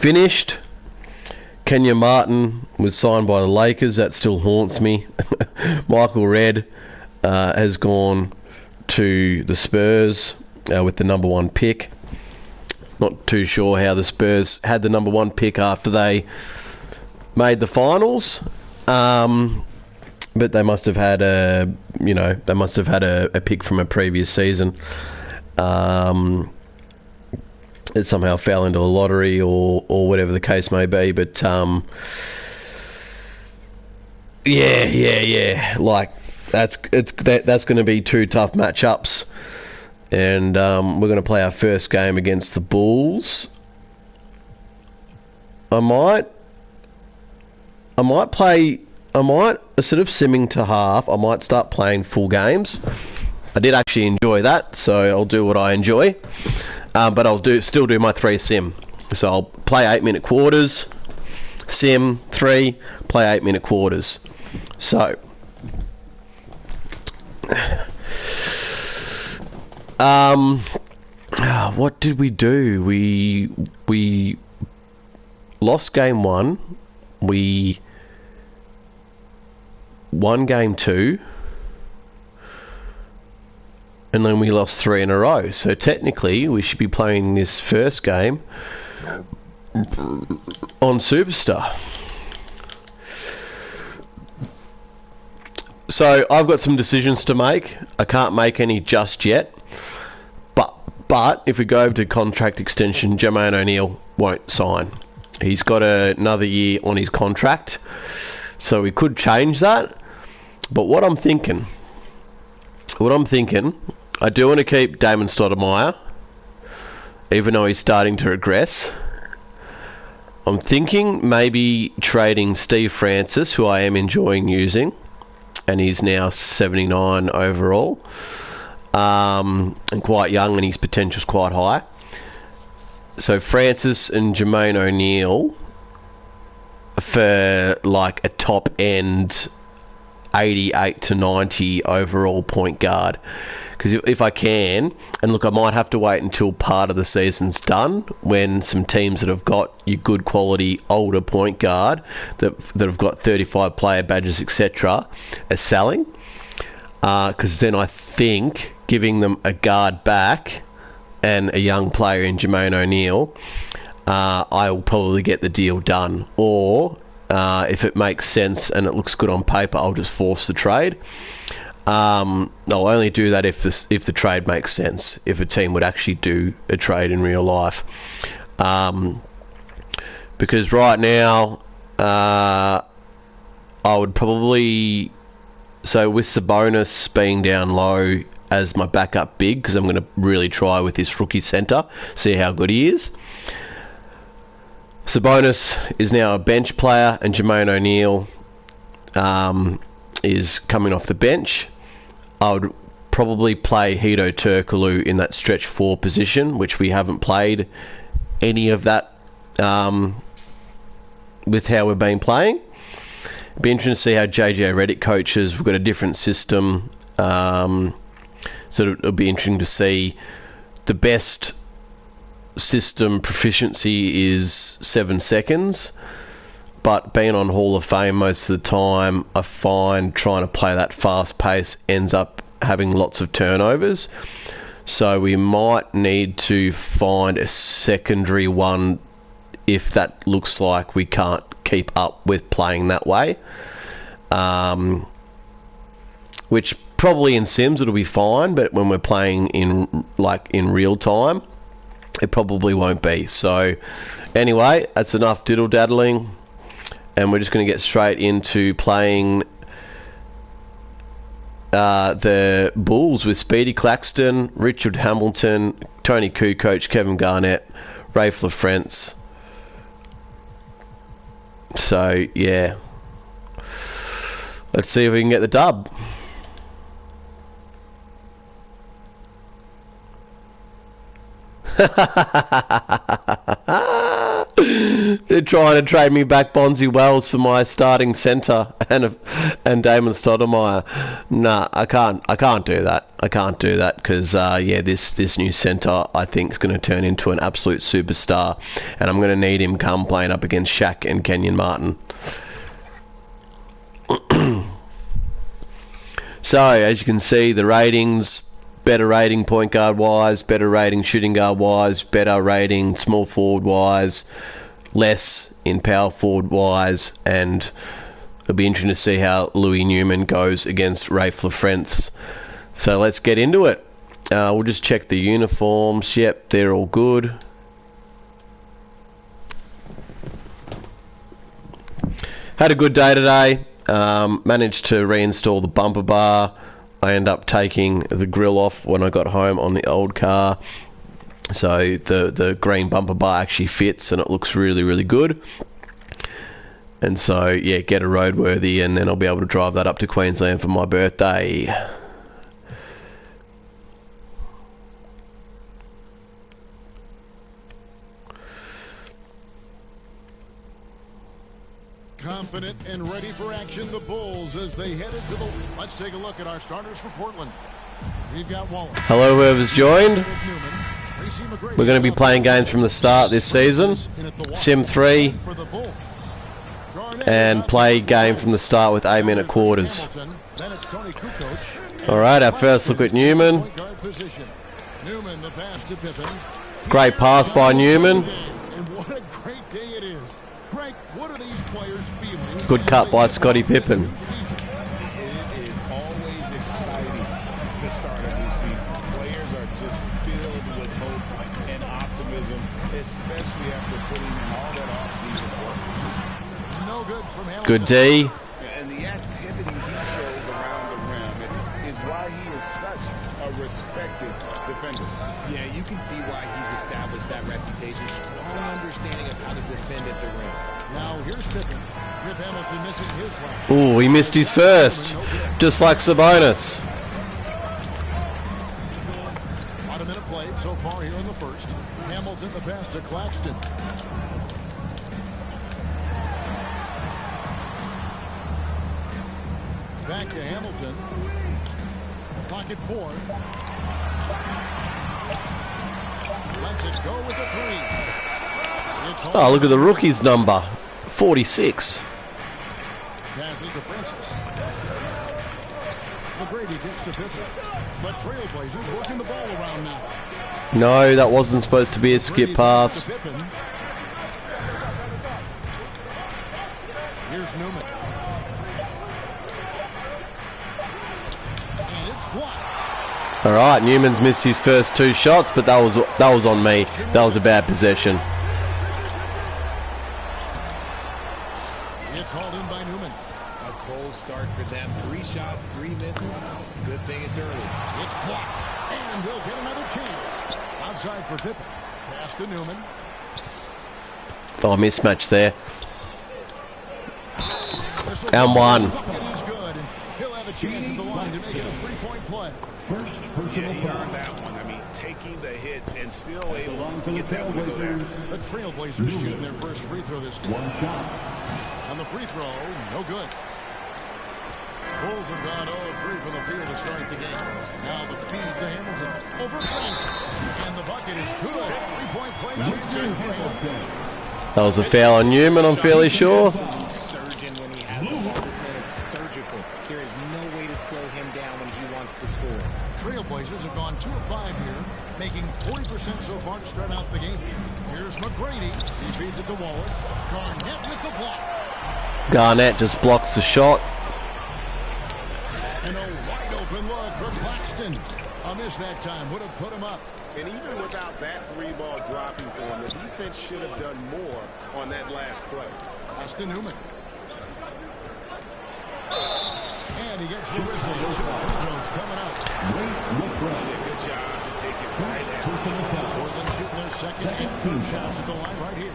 finished. Kenya Martin was signed by the Lakers. That still haunts me. Michael Redd has gone to the Spurs with the number 1 pick. Not too sure how the Spurs had the number 1 pick after they made the finals. But they must have had a pick from a previous season. It somehow fell into a lottery or whatever the case may be. But yeah. Like that's going to be 2 tough matchups, and we're going to play our first game against the Bulls. I might instead of simming to half, I might start playing full games. I did actually enjoy that, so I'll do what I enjoy. But I'll still do my 3 sim. So I'll play 8-minute quarters, sim 3, play 8-minute quarters. So what did we do? We lost game 1. We won game 2. And then we lost 3 in a row. So technically, we should be playing this first game on Superstar. So I've got some decisions to make. I can't make any just yet. But if we go over to contract extension, Jermaine O'Neal won't sign. He's got another year on his contract. So we could change that. But what I'm thinking, I do want to keep Damon Stoudemire, even though he's starting to regress. I'm thinking maybe trading Steve Francis, who I am enjoying using, and he's now 79 overall, and quite young, and his potential's quite high. So Francis and Jermaine O'Neal for like a top end 88 to 90 overall point guard. Because if I can, and look, I might have to wait until part of the season's done when some teams that have got your good quality older point guard that have got 35 player badges, etc., are selling. Because then I think giving them a guard back and a young player in Jermaine O'Neal, I will probably get the deal done. Or if it makes sense and it looks good on paper, I'll just force the trade. I'll only do that if the trade makes sense, if a team would actually do a trade in real life. Because right now, I would probably... So with Sabonis being down low as my backup big, because I'm going to really try with this rookie centre, see how good he is. Sabonis is now a bench player, and Jermaine O'Neal is coming off the bench. I would probably play Hedo Turkoglu in that stretch 4 position, which we haven't played any of that with how we've been playing. It'd be interesting to see how JJ Redick coaches. We've got a different system, so it'll be interesting to see. The best system proficiency is 7 seconds, but being on Hall of Fame most of the time, I find trying to play that fast pace ends up having lots of turnovers. So we might need to find a secondary one if that looks like we can't keep up with playing that way. Which probably in Sims it'll be fine, but when we're playing in real time, it probably won't be. So anyway, that's enough diddle-daddling, and we're just going to get straight into playing the Bulls with Speedy Claxton, Richard Hamilton, Tony Kukoc, Kevin Garnett, Rafe LaFrentz. So yeah, let's see if we can get the dub. They're trying to trade me back Bonzi Wells for my starting centre and Damon Stoudemire. Nah, I can't do that. I can't do that because this new centre I think is going to turn into an absolute superstar, and I'm going to need him come playing up against Shaq and Kenyon Martin. So as you can see, the ratings. Better rating point guard wise, better rating shooting guard wise, better rating small forward wise, less in power forward wise, and it'll be interesting to see how Louis Newman goes against Rafe LaFrentz. So let's get into it. We'll just check the uniforms. Yep, they're all good. Had a good day today. Managed to reinstall the bumper bar. I end up taking the grill off when I got home on the old car. So the green bumper bar actually fits and it looks really, really good. And so, yeah, get a roadworthy and then I'll be able to drive that up to Queensland for my birthday. Confident and ready for action, the Bulls as they head into the... Let's take a look at our starters for Portland. We've got Wallace. Hello, whoever's joined. We're going to be playing games from the start this season. Sim 3. And play game from the start with 8 minute quarters. Alright, our first look at Newman. Great pass by Newman. Good cut by Scottie Pippen. It is always exciting to start a new season. Players are just filled with hope and optimism, especially after putting in all that offseason work. No good from Hamilton. Good D. And the activity he shows around the rim is why he is such a respected defender. Yeah, you can see why he's established that reputation. Strong understanding of how to defend at the rim. Now here's Pippen. Rip Hamilton missing his last. Ooh, he missed his first. Just like Sabonis. About a minute played so far here in the first. Hamilton the pass to Claxton. Back to Hamilton. Clock at 4. Lets it go with the 3. Oh, look at the rookie's number. 46. Passes to Francis. McGrady gets to Pippen. But Trailblazers working the ball around now. No, that wasn't supposed to be a skip pass. Here's Newman. And it's blocked. All right, Newman's missed his first 2 shots, but that was on me. That was a bad possession. It's hauled in by Newman. A cold start for them. 3 shots, 3 misses. Good thing it's early. It's blocked. And they'll get another chance. Outside for Pippen. Pass to Newman. Oh, mismatch there. And 1. He's good. And he'll have a chance at the line to make it a 3-point play. First personal foul on that one. I mean, taking the hit and still able to get that one there. The Trailblazers shooting their first free throw this time. 1 shot. On the free throw, no good. Bulls have gone 0-3 from the field to start the game. Now the feed to Hamilton over Francis. And the bucket is good. 3-point play chance here for Hamilton. That was a foul on Newman, I'm fairly sure. Surgeon when he has the ball. This man is surgical. There is no way to slow him down when he wants to score. Trailblazers have gone 2 of 5 here, making 40% so far to start out the game. Here's McGrady. He feeds it to Wallace. Garnett with the block. Garnett just blocks the shot. And a wide open look for Claxton. A miss that time would have put him up. And even without that 3-ball dropping for him, the defense should have done more on that last play. Pass to Newman. And he gets the whistle. 2 free throws coming up. Good job to take it right out. More than shooting their second and third shots at the line right here.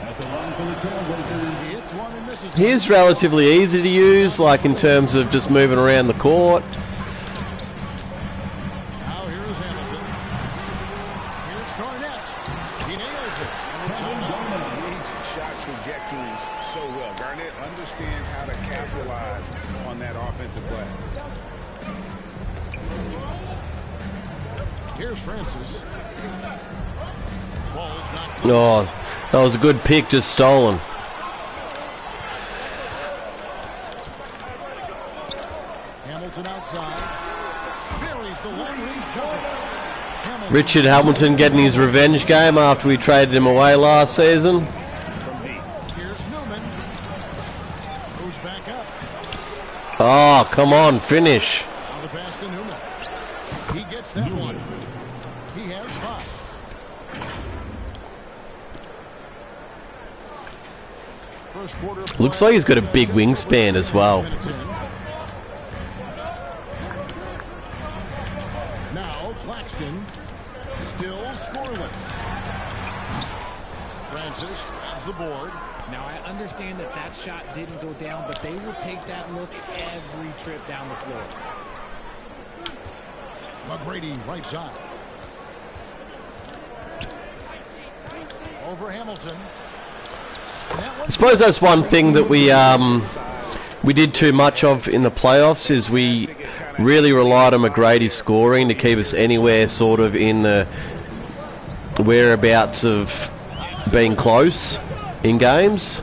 At the line for the Trailblazers. He hits one and misses. He is relatively easy to use, like in terms of just moving around the court. Now here is Hamilton. Here's Garnett. He nails it. And the timeout. shot trajectories so well. Garnett understands how to capitalize on that offensive glass. Here's Francis. Ball's not close. Oh, that was a good pick, just stolen. Hamilton outside. Buries the long-range jumper. Hamilton Richard Hamilton getting his revenge game after we traded him away last season. From deep. Here's Newman. Goes back up. Oh, come on, finish. Now the pass to Newman. He gets that one. He has 5. First quarter Looks like he's got a big wingspan as well. minutes in. Now Claxton still scoreless. Francis grabs the board. Now, I understand that that shot didn't go down, but they will take that look every trip down the floor. McGrady right side. Over Hamilton. I suppose that's one thing that we did too much of in the playoffs is we really relied on McGrady scoring to keep us anywhere sort of in the whereabouts of being close in games.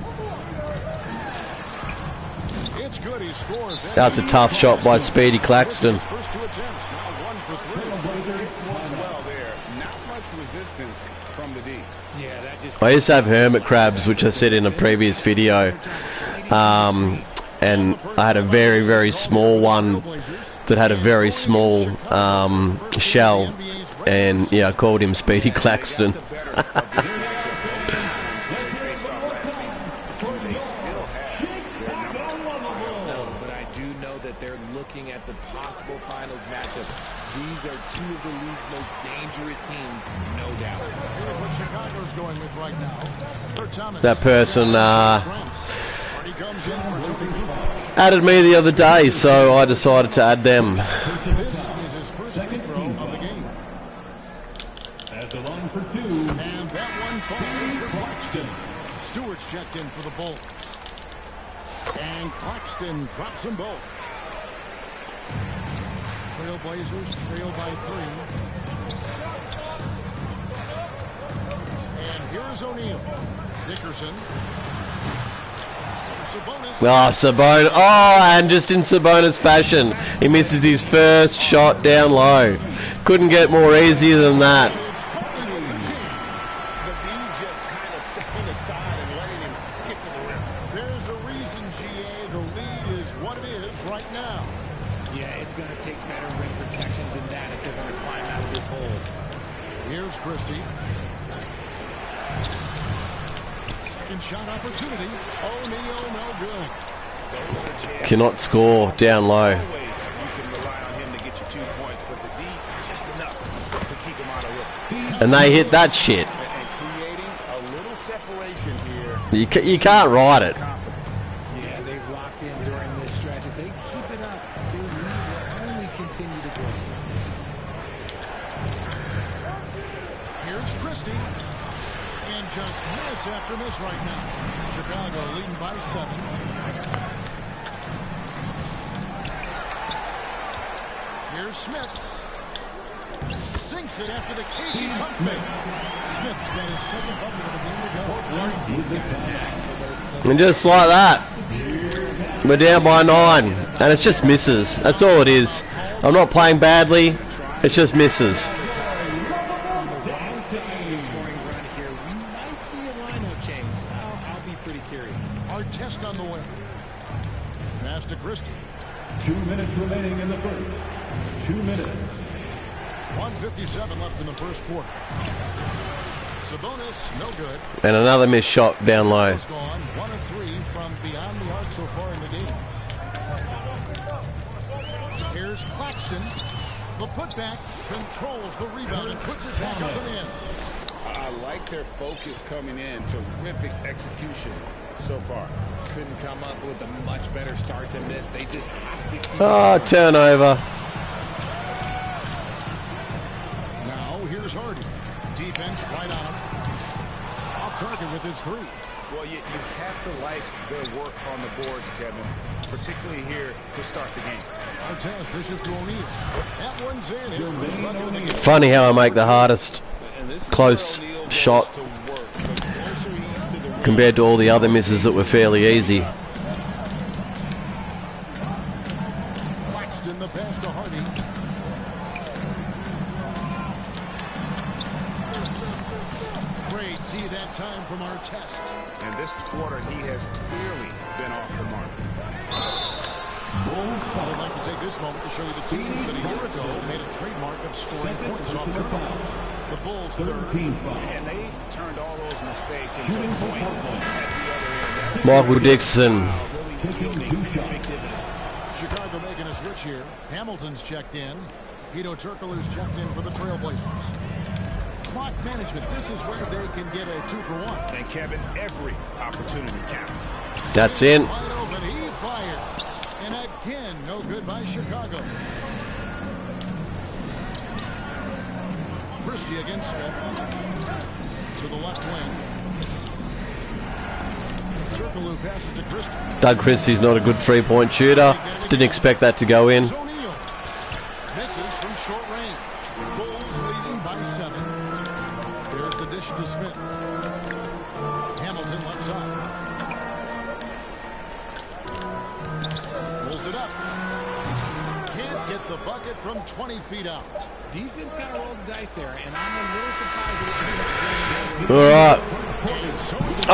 It's good. He scores. That's a tough shot by Speedy Claxton. First 2 attempts. Now 1 for 3. Well there. Not much resistance from the D. Yeah, that just... I used to have hermit crabs, which I said in a previous video, and I had a very, very small one that had a very small shell, and yeah, I called him Speedy Claxton. But I do know that they're looking at the possible finals matchup. These are 2 of the league's most dangerous teams, no doubt. Here's what Chicago's going with right now. Kurt Thomas. That person He comes in for Tony Kukoc. added me the other day, so I decided to add them. This is his first free throw of the game. At the line for 2, And that one falls for Claxton. Stewart's checked in for the Bulls. And Claxton drops them both. Trailblazers trail by 3. And here's O'Neal. Dickerson. Sabonis. Sabonis. Oh, and just in Sabonis fashion, he misses his first shot down low. Couldn't get more easy than that. The D just kind of stepping aside and letting him get to the rim. There's a reason, GA. The lead is what it is right now. Yeah, it's going to take better rim protection than that if they're going to climb out of this hole. Here's Christie. Second shot opportunity. O'Neal, no good. Those are chances. Cannot score down low. Always you can rely on him to get you 2 points, but the D just enough to keep him out of rhythm. And they hit that shit. And creating a little separation here. You can't ride it. Confident. Yeah, they've locked in during this stretch. If they keep it up, their lead will only continue to grow. Here's Christie. And just miss after miss right now. Chicago leading by 7. Here's Smith. Sinks it after the cagey pump fake. Smith's got his second bucket of the game to go. He's got a knack for those And just like that, we're down by 9. And it's just misses. That's all it is. I'm not playing badly. It's just misses. scoring run here. We might see a lineup change. I'll be pretty curious. Our test on the way. Pass to Christie. 2 minutes remaining in the first. 2 minutes. 1:57 left in the first quarter. Sabonis, no good. And another missed shot down low. Has gone 1 of 3 from beyond the arc so far in the game. Here's Claxton. The putback controls the rebound and puts it back up and in. I like their focus coming in. Terrific execution so far. Couldn't come up with a much better start than this. They just have to keep Oh, turnover. Now here's Hardy. Defense right on him. Off target with his 3. Well, you have to like their work on the boards, Kevin, particularly here to start the game. Artest dishes to O'Neal. That one's in. His first bucket of the game. Funny how I make the hardest And this is close where O'Neal shot goes to work. The closer he is to the rim, compared to all the other misses that were fairly easy. Claxton the pass to Hardy. Great D that time from Artest. and this quarter he has clearly been off the mark. I'd like to take this moment to show you the teams that a year ago made a trademark of scoring points off turnovers. The Bulls third. And they turned all those mistakes into points at the other end. Michael Dixon. Chicago making a switch here. Hamilton's checked in. Hedo Turkoglu's checked in for the Trailblazers. Clock management. This is where they can get a 2-for-1. And Kevin, every opportunity counts. That's in. Wide open. He fires. And again, no good by Chicago. Christie against Smith. To the left wing. Turkoglu passes to Christie. Doug Christie's not a good three-point shooter. Didn't expect that to go in. O'Neal misses from short range. Bulls leading by 7. There's the dish to Smith. Hamilton left side. Pulls it up. Can't get the bucket from 20 feet out. Defense kind of rolled the dice there, and I'm a little surprised that it All right.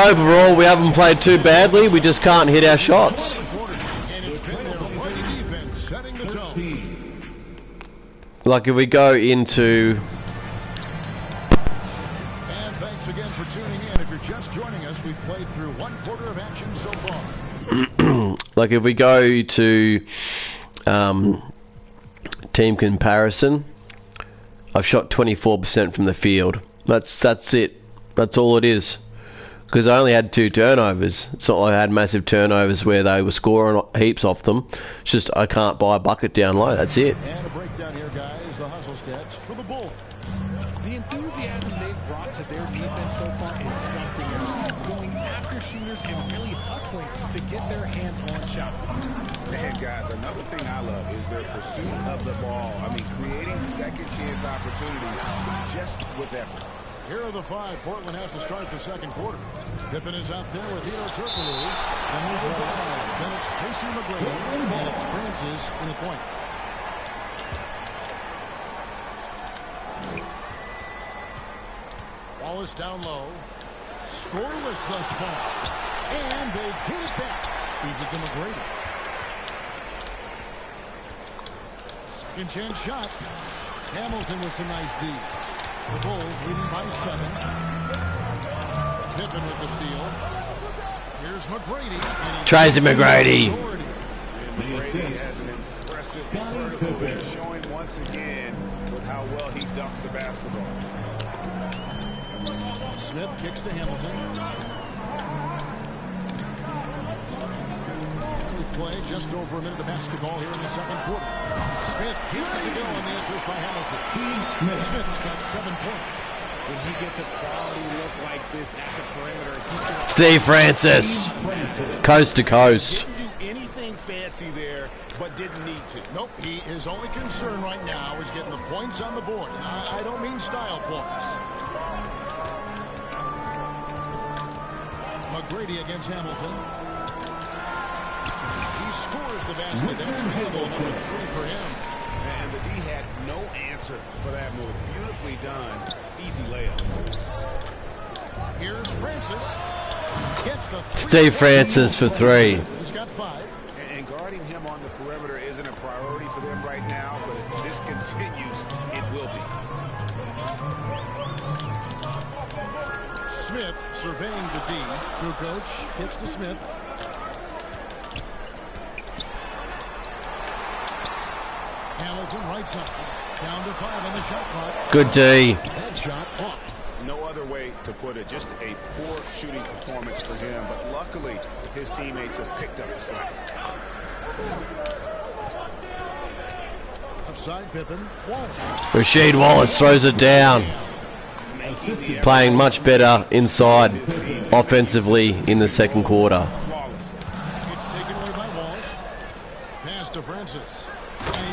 Overall, we haven't played too badly. We just can't hit our shots. And it's been their mighty defense setting the tone. Like if we go into... And thanks again for tuning in. If you're just joining us, we've played through one quarter of action so far. Like if we go to team comparison, I've shot 24% from the field. That's it. That's all it is. Because I only had 2 turnovers. It's not like I had massive turnovers where they were scoring heaps off them. It's just I can't buy a bucket down low. That's it. And a breakdown here, guys. The hustle stats for the Bulls. The enthusiasm they've brought to their defense so far is something else. Going after shooters and really hustling to get their hands on shots. And guys, another thing I love is their pursuit of the ball. I mean, creating second chance opportunities just with effort. Here are the 5. Portland has to start the second quarter. Pippen is out there with Hedo Turkoglu. Then there's Wallace. Then it's Tracy McGrady. And it's Francis in the point. Wallace down low. Scoreless thus far. And they get it back. Feeds it to McGrady. Second chance shot. Hamilton with some nice D. The Bulls leading by 7. Pippen with the steal. Here's McGrady. Tracy McGrady. McGrady has an impressive vertical and showing once again with how well he dunks the basketball. Smith kicks to Hamilton. We play just over a minute of basketball here in the second quarter. Smith keeps it to go, and the answer is by Hamilton. Smith's got 7 points. When he gets a quality look like this at the perimeter, he can Steve Francis. Coast to coast. Didn't do anything fancy there, but didn't need to. Nope, his only concern right now is getting the points on the board. I don't mean style points. McGrady against Hamilton. He scores the basket. That's field goal number 3 for him. And the D had no answer for that move. Beautifully done. Easy layup. Here's Francis. Gets the Steve Francis for 3. He's got 5. And guarding him on the perimeter isn't a priority for them right now, but if this continues, it will be. Smith surveying the D. Kukoc kicks to Smith. Hamilton right side. Down to 5 on the shot clock. Good D. Headshot off. No other way to put it. Just a poor shooting performance for him, but luckily his teammates have picked up the slack. Offside Pippen. Wallace. Rasheed Wallace throws it down. Playing much better inside. His team offensively in the second quarter. Flawless. It's taken away by Wallace. Pass to Francis.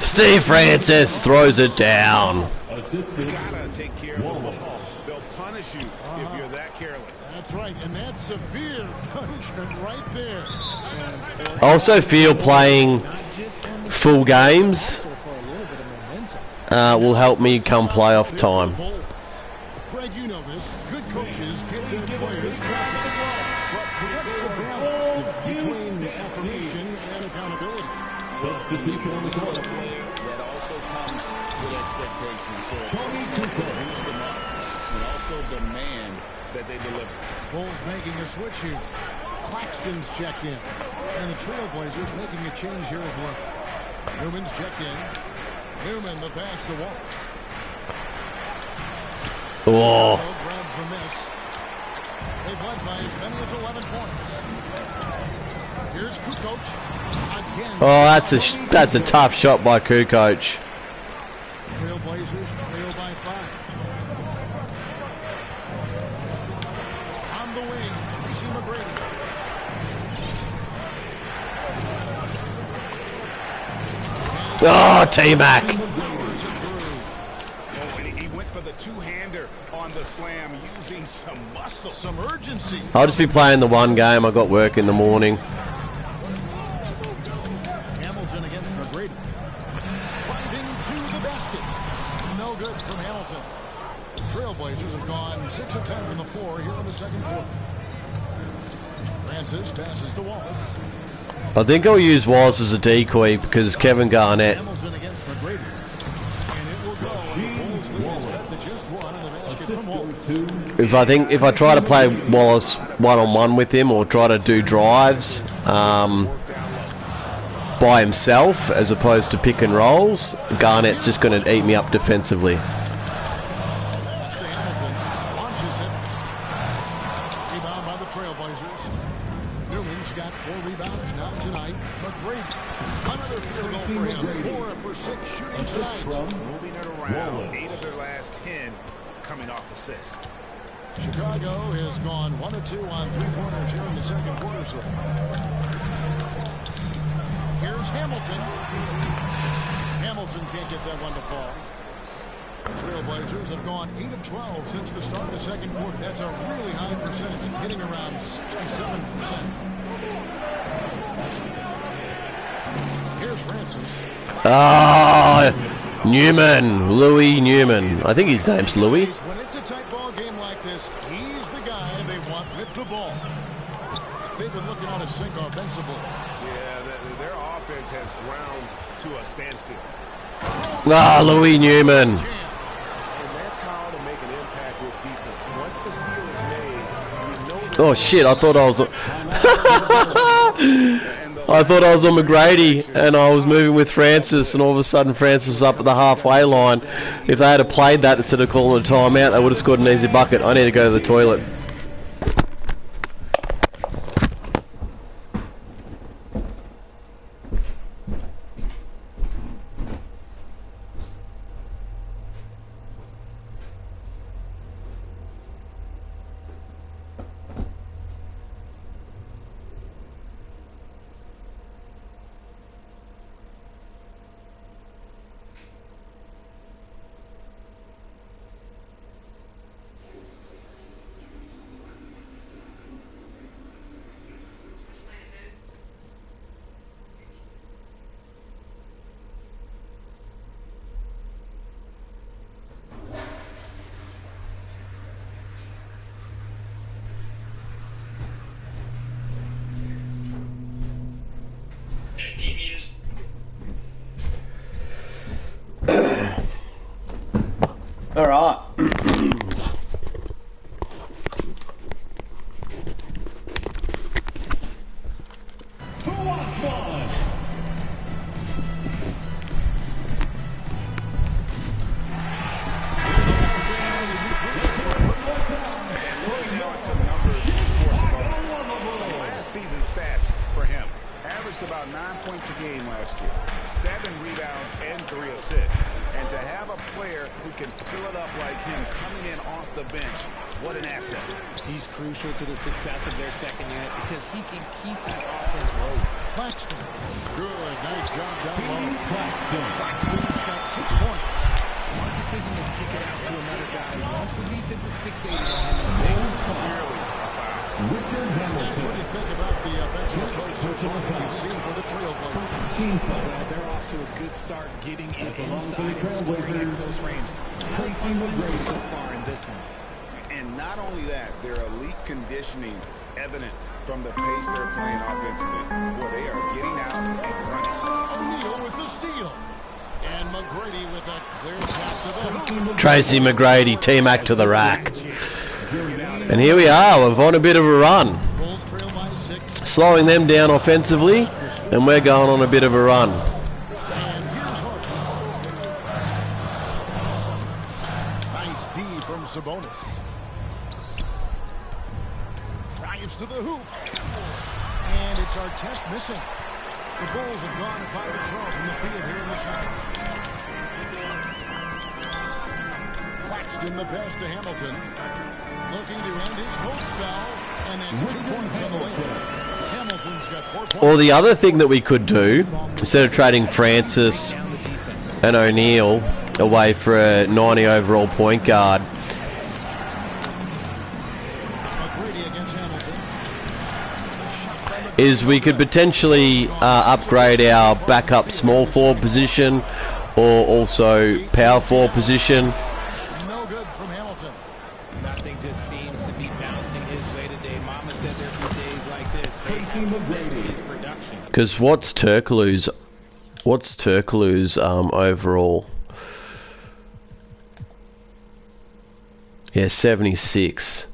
Steve Francis throws it down. Assisted. Gotta take care of the ball. They'll punish you if you're that careless. That's right, and that's severe punishment right there. And I also feel playing Not just on the full games also for a little bit of momentum. will help me come playoff time. Greg, you know this. Good coaches give their players credit. But what's the balance between affirmation and accountability? Substitution on the court. Player that also comes with expectations. So a coach has to boost them up and also demand that they deliver. Bulls making a switch here. Claxton's checked in. And the Trailblazers making a change here as well. Newman's checked in. Newman, the pass to Wallace. Oh, Grabs the miss. They've led by as many as 11 points. Here's Kukoc. Again. that's a tough shot by Kukoc. Trailblazers trail by 5. On the wing, Tracy McGrady. Oh, T-Mac. He went for the two-hander on the slam using some muscle. Some urgency. I'll just be playing the one game. I got work in the morning. Hamilton against McGrady. Driving to the basket. No good from Hamilton. Trailblazers have gone 6 of 10 from the floor here in the second quarter. Francis passes to Wallace. I think I'll use Wallace as a decoy because Kevin Garnett. Hamilton against McGrady. And it will go. And the Bulls lead is cut to just 1 in the basket from Wallace. If I try to play Wallace one-on-one with him or try to do drives by himself as opposed to pick and rolls, Garnett's just going to eat me up defensively. Pass to Hamilton. Launches it. Rebound by the Trailblazers. Newman's got 4 rebounds now tonight. McGrady. Another field goal for him. 4 for 6 shooting tonight. Moving it around. 8 of their last 10 coming off assists. Chicago has gone 1 of 2 on 3-pointers here in the second quarter so far. Here's Hamilton. Hamilton can't get that one to fall. Trailblazers have gone 8 of 12 since the start of the second quarter. That's a really high percentage, hitting around 67%. Here's Francis. Newman. Louis Newman. I think his name's Louis. When it's a tight ball game like this, he's the guy they want with the ball. They've been looking on a sink offensively. Yeah, their offense has ground to a standstill. Louis Newman. And that's how to make an impact with defense. Once the steal is made, you know Oh shit! I thought I was on McGrady, and I was moving with Francis, and all of a sudden Francis was up at the halfway line. If they had played that instead of calling a timeout, they would have scored an easy bucket. I need to go to the toilet. All right. Who wants one? Some last season stats for him. Averaged about 9 points a game last year. 7 rebounds and 3 assists. And to have a player who can fill it up like him coming in off the bench What an asset. He's crucial to the success of their second unit because he can keep that offense rolling. Claxton. Good. Nice job down low. Claxton. Claxton's got 6 points. Smart decision to kick it out to another guy once the defense is fixated on him in the paint. Richard That's what Hamilton. you think about the offensive approach so far we've seen for the Trailblazers. Well, they're off to a good start getting it the inside and scoring at Trailblazers, close range. Solid Tracy offense McGrady. so far in this one. And not only that, their elite conditioning evident from the pace they're playing offensively. Boy, they are getting out and running. O'Neal with the steal. And McGrady with a clear pass to the hoop. Tracy McGrady, T-Mac to the rack. And here we are, we've on a bit of a run. Bulls trail by 6. Slowing them down offensively, and we're going on a bit of a run. And here's Harper. Nice D from Sabonis. Drives to the hoop. And it's Artest missing. The Bulls have gone 5 of 12 from the field here in the second. Claxton the pass to Hamilton. Looking to end his cold spell. And that's 2 points on the way. Hamilton's got 4 points. Or the other thing that we could do, instead of trading Francis and O'Neal away for a 90 overall point guard, McGrady against Hamilton. is we could potentially upgrade our backup small forward position or also power forward position. No good from Hamilton. Nothing just seems to be bouncing his way today. Mama said there'd be days like this. They have missed his production. Because what's Turkoglu's overall? Yeah, 76.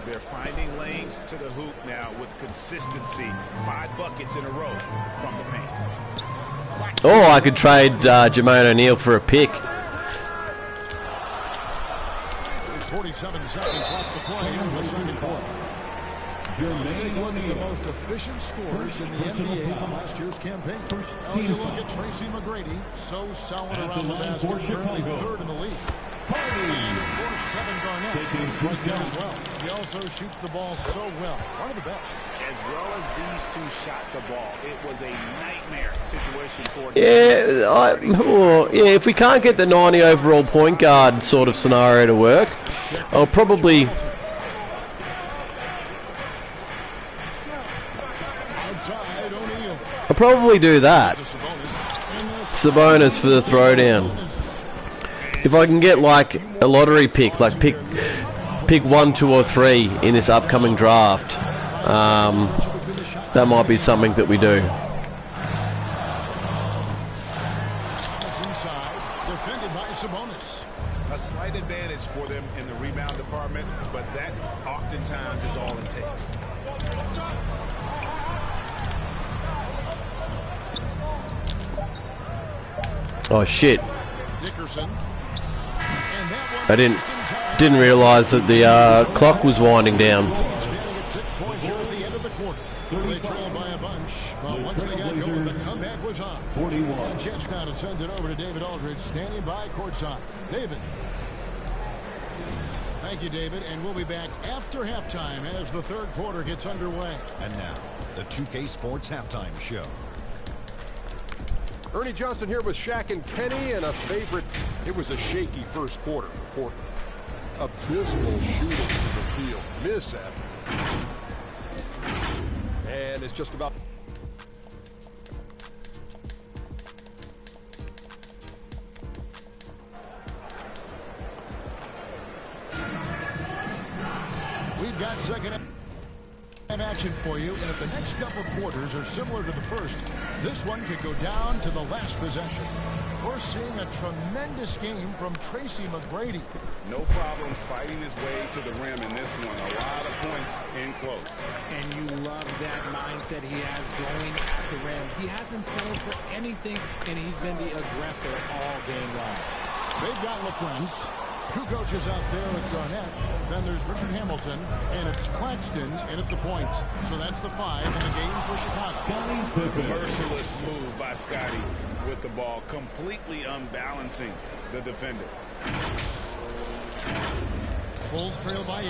They're finding lanes to the hoop now with consistency. 5 buckets in a row from the paint. Oh, I could trade Jermaine O'Neal for a pick. There's 47 seconds left to play in the second quarter. Let's take a look at the most efficient scorers in the NBA from last year's campaign. Now you look at Tracy McGrady, so solid around the basket, currently 3rd in the league. And of course, Kevin Garnett is right there as well. He also shoots the ball so well, one of the best. As well as these two shot the ball, it was a nightmare situation for Yeah, if we can't get the 90 overall point guard sort of scenario to work, I'll probably Outside, O'Neal. do that. To Sabonis. And there's Sabonis for the throwdown. If I can get like a lottery pick, like pick 1, 2, or 3 in this upcoming draft, that might be something that we do. Thomas inside, defended by Sabonis. a slight advantage for them in the rebound department, but that oftentimes is all it takes. Oh shit! Dickerson. And that one I didn't realise that the clock was winding down. standing at 6 points here at the end of the quarter. They trailed by a bunch, but once they got going, the comeback was on. 41. A chance now to send it over to David Aldridge, standing by courtside. David. Thank you, David, and we'll be back after halftime as the third quarter gets underway. And now, the 2K Sports Halftime Show. Ernie Johnson here with Shaq and Kenny, and a favorite. It was a shaky first quarter for Portland. Abysmal shooting from the field. Miss after. And it's just about. We've got second half action for you, and if the next couple quarters are similar to the first, this one could go down to the last possession. We're seeing a tremendous game from Tracy McGrady. No problems fighting his way to the rim in this one. A lot of points in close. And you love that mindset he has going at the rim. He hasn't settled for anything, and he's been the aggressor all game long. They've got LaFrance. Two coaches out there with Garnett. Then there's Richard Hamilton, and it's Claxton in at the point. So that's the 5 in the game for Chicago. Scottie Pippen. Merciless move by Scottie with the ball, completely unbalancing the defender. Bulls trail by 8.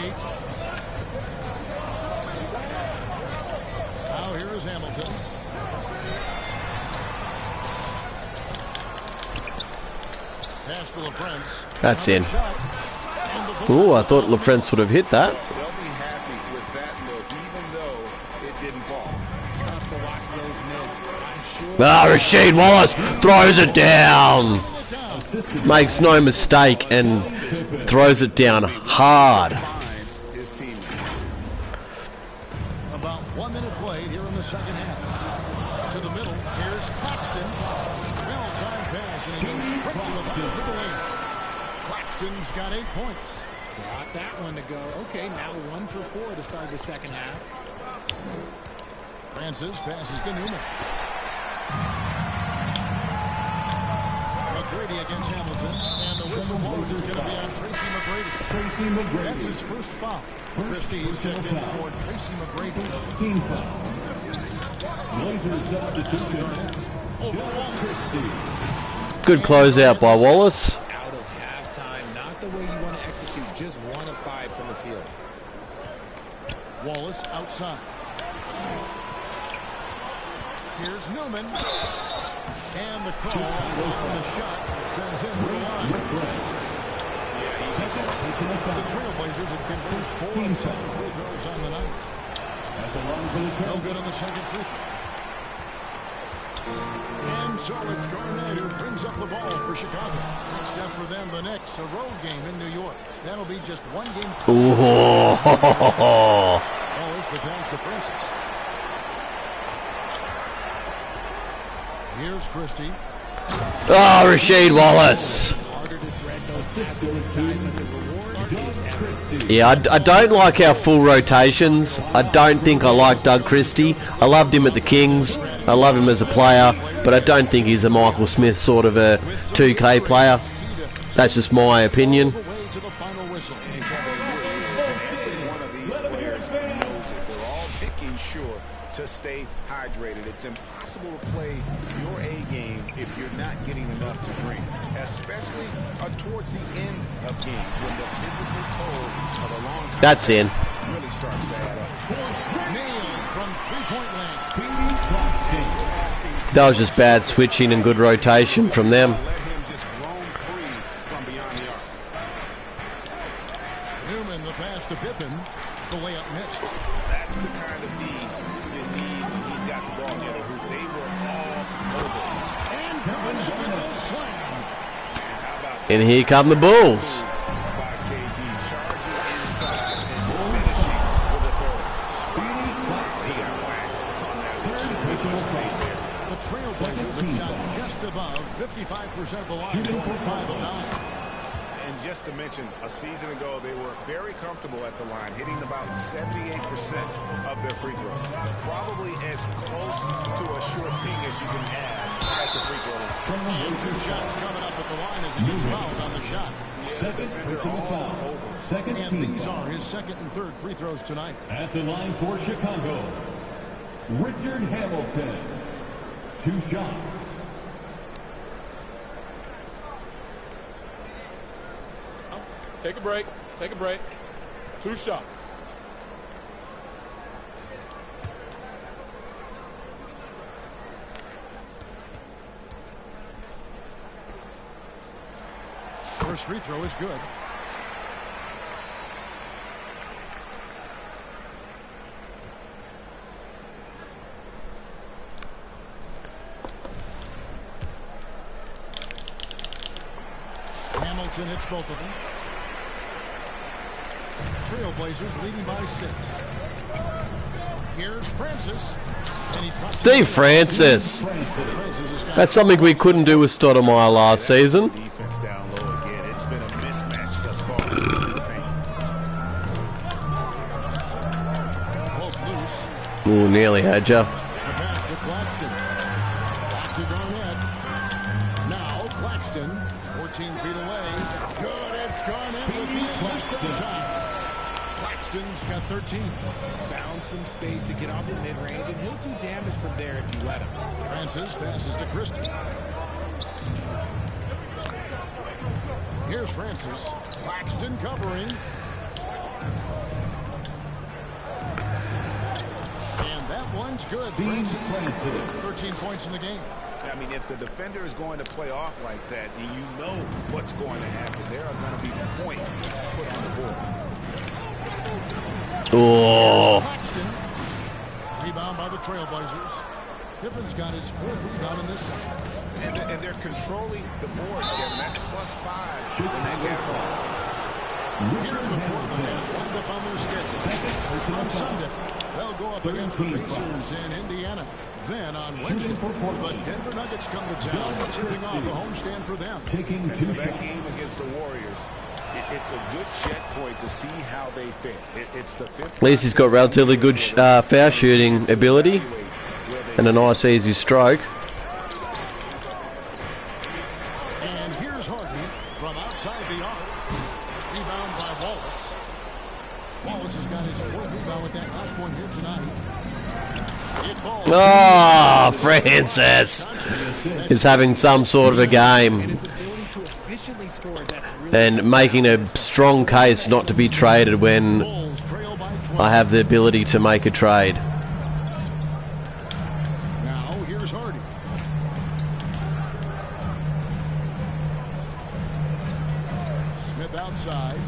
Now here is Hamilton. Pass to LaFrance. That's in. Shot. And the Bulls Ooh, I thought LaFrance would have hit that. They'll be happy with that look, even though it didn't fall. Tough to watch those miss. I'm sure. Ah, Rasheed Wallace throws it down. Makes no mistake and throws it down hard. Find his teammate. About 1 minute played here in the second half. To the middle, here's Claxton. Well-timed pass, and he goes straight to the bottom for the lead. Claxton's got 8 points. Got that one to go. Okay, now 1 for 4 to start the second half. Francis passes to Newman. McGrady against Hamilton, and the whistle blows is going to be on Tracy McGrady. Tracy McGrady. That's his first foul. Christie's checked in for Tracy McGrady. Team foul. Blazers substitution. John Christie. Good closeout by Wallace. Out of halftime, not the way you want to execute. Just 1 of 5 from the field. Wallace outside. Here's Newman. And the call on the shot that sends him to the line. The Trailblazers have converted 4 of 7 free throws on the night. No good on the second free throw. And so it's Garnett who brings up the ball for Chicago. Next up for them, the Knicks, a road game in New York. That'll be just 1 game. Ooh. Wallace the pass to Francis. Here's Christie. Oh, Rasheed Wallace. Harder to thread those passes inside, but the reward is epic. Yeah, I don't like our full rotations. I don't think I like Doug Christie. I loved him at the Kings. I love him as a player, but I don't think he's a Michael Smith sort of a 2K player. That's just my opinion. Away to the final whistle. And Kevin, every one of these players knows it. They're all making sure to stay hydrated. It's impossible to play your A game if you're not getting enough to drink, especially towards the end of games when the physical toll of a long That's in. really starts to add up. Nailed from three-point land. That was just bad switching and good rotation from them. Let him just roam free from beyond the arc. Newman the pass to Pippen. The layup missed. That's the kind of D you need when he's got the ball together. They were all over. And Garnett with the slam. How about And here come the Bulls. by KG charging inside and finishing with authority. He got whacked on that one. The Trailblazers have shot just above 55% of the line, going 5 of 9. And just to mention, a season ago, they were very comfortable at the line, hitting about 78% of their free throw. Probably as close to a sure thing as you can have at the free throw line. And 2 shots coming up at the line as he gets fouled on the shot. Second And team these foul. are his second and third free throws tonight. At the line for Chicago, Richard Hamilton. 2 shots. Take a break. Take a break. 2 shots. First free throw is good. Hamilton hits both of them. Trailblazers leading by 6. Here's Francis. And he drops Steve Francis. Francis has got That's something we couldn't do with Stoudemire last season. Defense down low again. It's been a mismatch thus far in the paint. Poke loose. Ooh, nearly had ya. The pass to Claxton. Back to Garnett. Now Claxton, 14 feet away. Good, it's Garnett with the assist on time. Claxton's got 13. Found some space to get off the mid-range, and he'll do damage from there if you let him. Francis passes to Christie. Here's Francis. Claxton covering. one's good. Dean Francis, Francis. 13 points in the game. I mean, if the defender is going to play off like that, and you know what's going to happen, there are going to be points put on the board. Oh. Claxton. Rebound by the Trailblazers. Pippen's got his 4th rebound in this one. And they're controlling the boards, Kevin. That's +5 in that category. Here's what Portland has lined up on their schedule. On Sunday, they'll go up against the Pacers in Indiana. Then on Wednesday, the Denver Nuggets come to town, tipping off a homestand for them. Taking And 2 for that shots. game against the Warriors, it's a good checkpoint to see how they fare. It's the 5th. At least he's got relatively good foul shooting ability and a nice easy stroke. And here's Harden from outside the arc. Rebound by Wallace. Wallace has got his 4th rebound with that last one here tonight. Oh, Francis is having some sort of a game His ability to efficiently score, that's really and making a strong case not to be traded when Bulls trail by 12. I have the ability to make a trade. Now here's Hardy. Smith outside.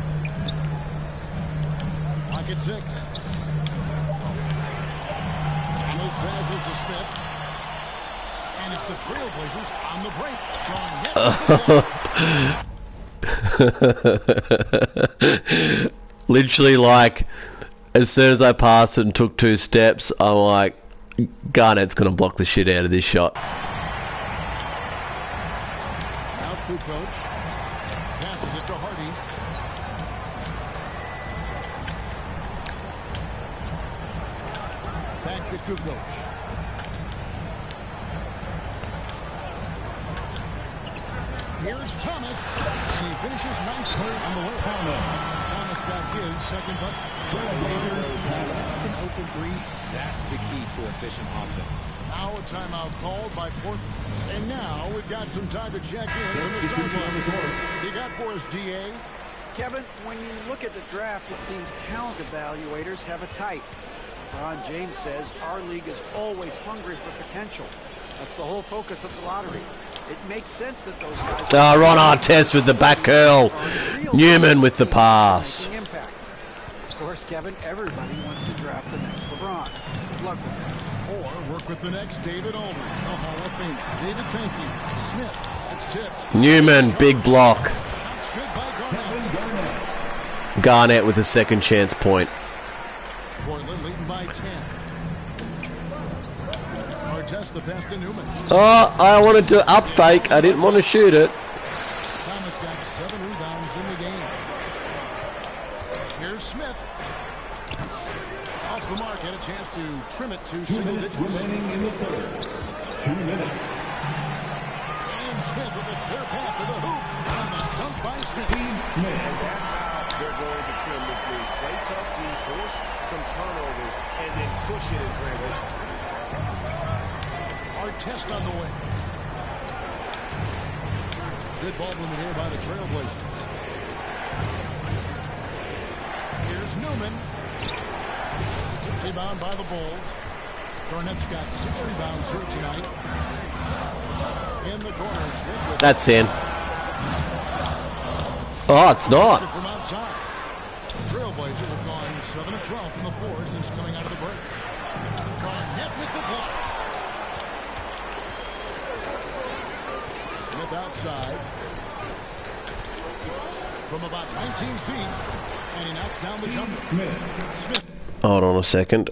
Pocket 6. Thomas passes to Smith. And it's the Trailblazers on the break. Drawing net. Literally, like, as soon as I passed it and took 2 steps, I'm like, Garnett's going to block the shit out of this shot. Now Kukoc passes it to Hardy. Back to Kukoc. Here's Thomas, and he finishes nicely on the way. Thomas got his second bucket. unless it's an open 3, that's the key to efficient offense. Now a timeout called by Portland. And now we've got some time to check in from the sideline. You got for us, DA? Kevin, when you look at the draft, it seems talent evaluators have a type. LeBron James says our league is always hungry for potential. That's the whole focus of the lottery. It makes sense that those guys... Ron Artest with the back curl. Newman with the pass. Impacts. Of course, Kevin, everybody wants to draft the next LeBron. Good luck with that. Or work with the next David Aldridge, a Hall of Famer. David, thank you. Smith, that's tipped. Newman, big block. Shots good by Garnett. Garnett with a second chance point. Portland leading by 10. Artest the pass to Newman. Oh, I wanted to up fake. I didn't want to shoot it. Thomas got 7 rebounds in the game. Here's Smith. Off the mark, had a chance to trim it to 2 single minutes digits. remaining in the third. 2 minutes. And Smith with a clear path to the hoop. And the dunk by Smith. And that's how they're going to trim this league. Play tough D, force some turnovers, and then push it in transition. Artest on the way. Good ball movement here by the Trailblazers. Here's Newman. Rebound by the Bulls. Garnett's got 6 rebounds here tonight. In the corner, Smith with That's in. Oh, it's not. from outside. The Trailblazers have gone 7 of 12 from the floor since coming out of the break. Garnett with the block. Smith outside. From about 19 feet. And he knocks down the jumper. Smith. Hold on a second.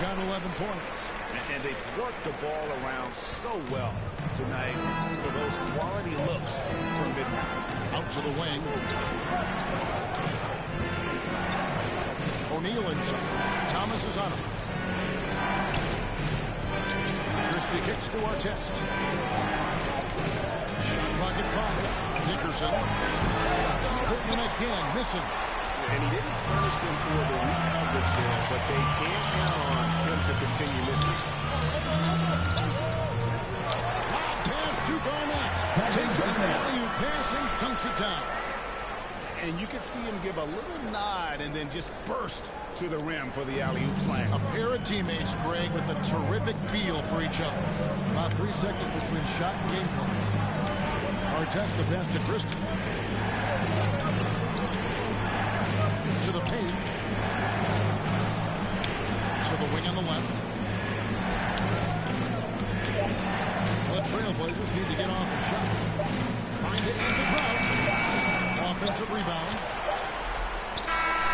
Got 11 points. And they've worked the ball around so well tonight for those quality looks from mid-range. Out to the wing. O'Neal inside. Thomas is on him. 60 kicks to our test. Shot clock at 5. Dickerson. Portland again, missing. And he didn't punish them for the weak coverage there, but they can't count on him to continue missing. Pass to Garnett. Takes the alley-oop pass and dunks it down. And you can see him give a little nod and then just burst to the rim for the alley-oop slam. A pair of teammates, Greg, with a terrific feel for each other. About 3 seconds between shot and game clock. Artest the pass to Christie. To the paint. To the wing on the left. The Trailblazers need to get off a shot. Trying to end the drought. Offensive rebound.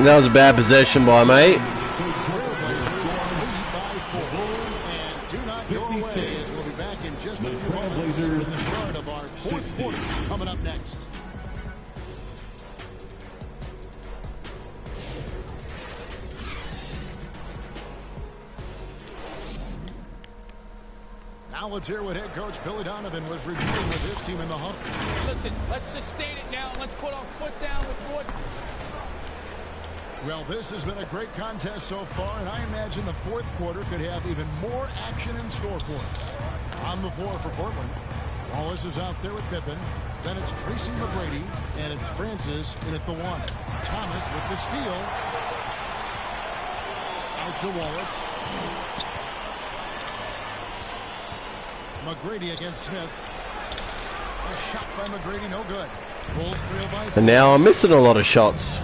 That was a bad possession by me. Trailblazers lead by 4. And do not go away, as we'll be back in just a few moments with the start of our fourth quarter coming up next. Now let's hear what head coach Billy Donovan was reviewing with his team in the hump. Listen, let's sustain it now. Let's put our foot down with Gordon. Well, this has been a great contest so far, and I imagine the fourth quarter could have even more action in store for us. On the floor for Portland, Wallace is out there with Pippen. Then it's Tracy McGrady, and it's Francis in at the 1. Thomas with the steal. Out to Wallace. McGrady against Smith. A shot by McGrady, no good. Bulls trail by 4. And now I'm missing a lot of shots.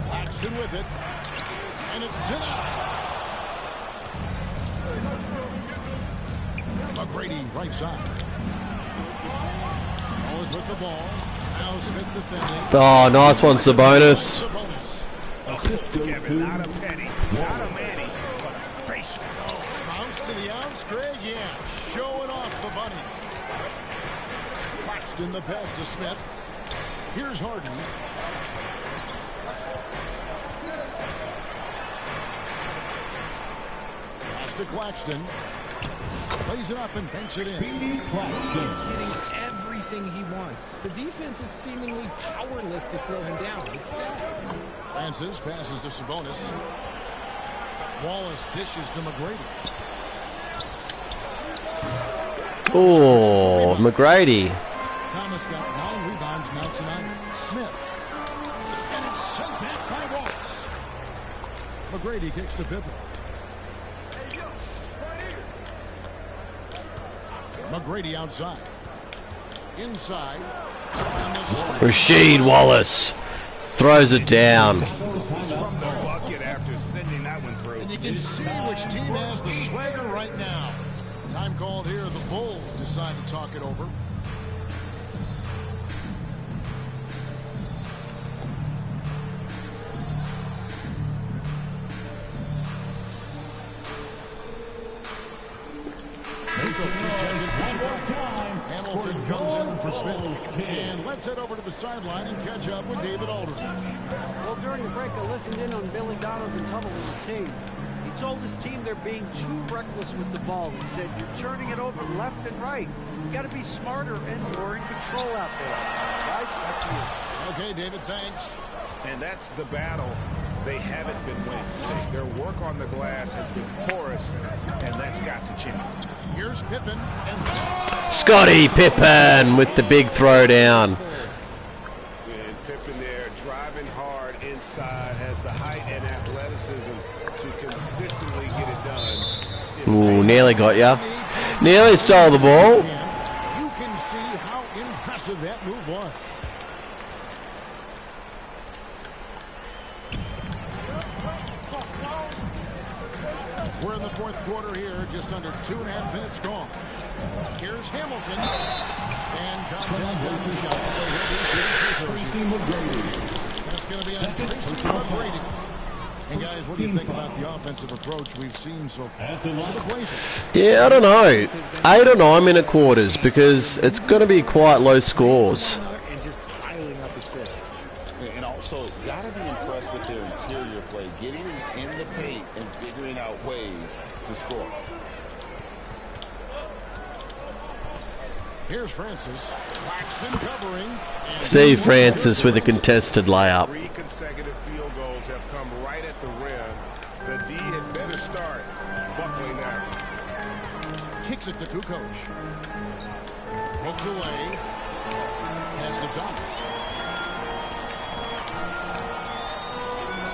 Claxton with it. And it's denied. McGrady right side. Wallace with the ball. Now Smith defending. Oh, nice one, Sabonis. Kevin, not a penny, not a manny, but a face. Bounce to the outs, Greg, yeah. Showing off the bunnies. Claxton the pass to Smith. Here's Harden. Pass to Claxton. Plays it up and banks it in. He's getting everything he wants. The defense is seemingly powerless to slow him down. It's sad. Francis passes to Sabonis. Wallace dishes to McGrady. Oh, McGrady. Thomas got 9 rebounds now tonight. Smith. And it's sent back by Wallace. McGrady kicks to Pippen. McGrady outside. Inside. Rasheed Wallace throws it down. From the bucket after sending that one through. And you can see which team has the swagger right now. Time called here. The Bulls decide to talk it over. Hamilton comes in for Smith. And let's head over to the sideline and catch up with David Aldridge. Well, during the break, I listened in on Billy Donovan's huddle with his team. He told his team they're being too reckless with the ball. He said, you're turning it over left and right. You got to be smarter and more in control out there. Guys, back to you. Okay, David, thanks. And that's the battle they haven't been winning. Their work on the glass has been porous, and that's got to change. Here's Pippen. And Scottie Pippen with the big throwdown. And Pippen there driving hard inside, has the height and athleticism to consistently get it done. Ooh, nearly got ya. Nearly stole the ball. you can see how impressive that move was. We're in the fourth quarter here, just under 2.5 minutes gone. Here's Hamilton. And contact on the shot. So that's going to be on Tracy McGrady. And guys, what do you think about the offensive approach we've seen so far? Yeah, I don't know. 8 or 9 minute quarters, because it's going to be quite low scores. And just piling up assists. And also, got to be impressed starts with their interior play, getting in the paint and figuring out ways to score. Here's Francis. Claxton covering. Steve Francis with a contested layup. 3 consecutive field goals have come right at the rim. The D had better start buckling now. Kicks it to Kukoc. Hooked away. Pass to Thomas.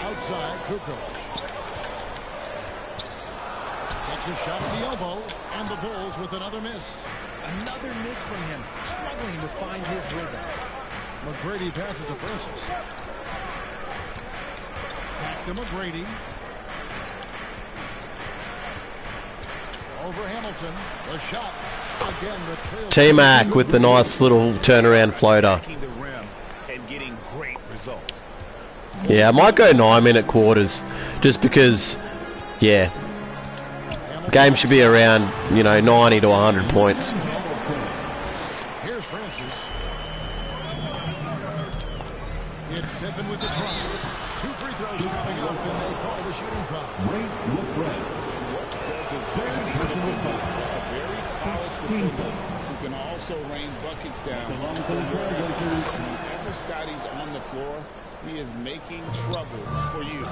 Outside, Kukoc. Takes a shot at the elbow, and the Bulls with another miss. Another miss from him, struggling to find his rhythm. McGrady passes to Francis. Back to McGrady. Over Hamilton. The shot. Again, the trail. T-Mac with the nice little turnaround floater. The rim and getting great results. Yeah, I might go 9-minute quarters, just because, yeah, game should be around, 90 to 100 points. Here's Francis. It's Pippen with the try. 2 free throws coming up, and they call the shooting foul. A very polished defender who can also rain buckets down. Whenever Scotty's on the floor, he is making trouble for you.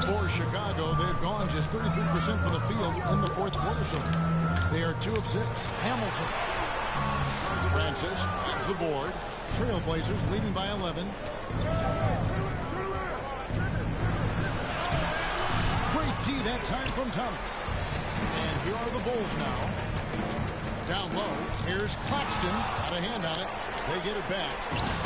For Chicago, they've gone just 33% from the field in the fourth quarter so far. They are 2 of 6. Hamilton. Francis grabs the board. Trailblazers leading by 11. Great D that time from Thomas. And here are the Bulls now. Down low. Here's Claxton. Got a hand on it. They get it back.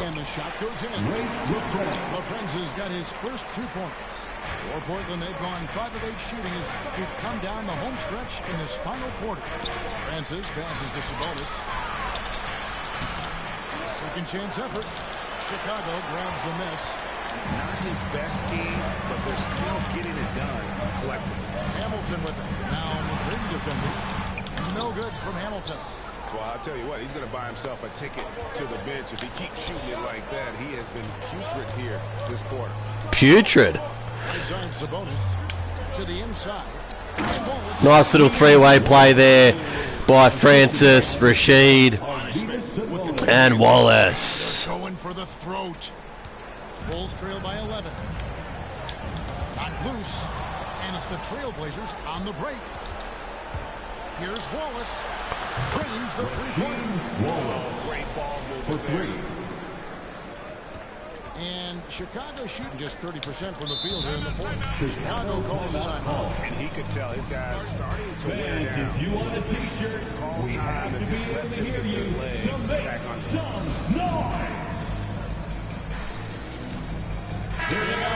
And the shot goes in. LaFrenza's got his first 2 points. For Portland, they've gone 5 of 8 shooting as we've come down the home stretch in this final quarter. Francis passes to Sabonis. Second chance effort. Chicago grabs the miss. Not his best game, but they're still getting it done collectively. Hamilton with it. Now McGrady defending. No good from Hamilton. Well, I'll tell you what, he's going to buy himself a ticket to the bench. If he keeps shooting it like that, he has been putrid here this quarter. Putrid. Inside Sabonis to the inside. Nice little 3-way play there by Francis, Rashid, and Wallace. Going for the throat. Bulls trail by 11. Not loose. And it's the Trailblazers on the break. Here's Wallace. Drains the 3-pointer. Great ball move for 3. And Chicago shooting just 30% from the field here in the fourth. Chicago calls timeout. And he could tell his guys starting to wear Fans, down. if you want a t-shirt, we have to be able to hear you. So make some noise. And now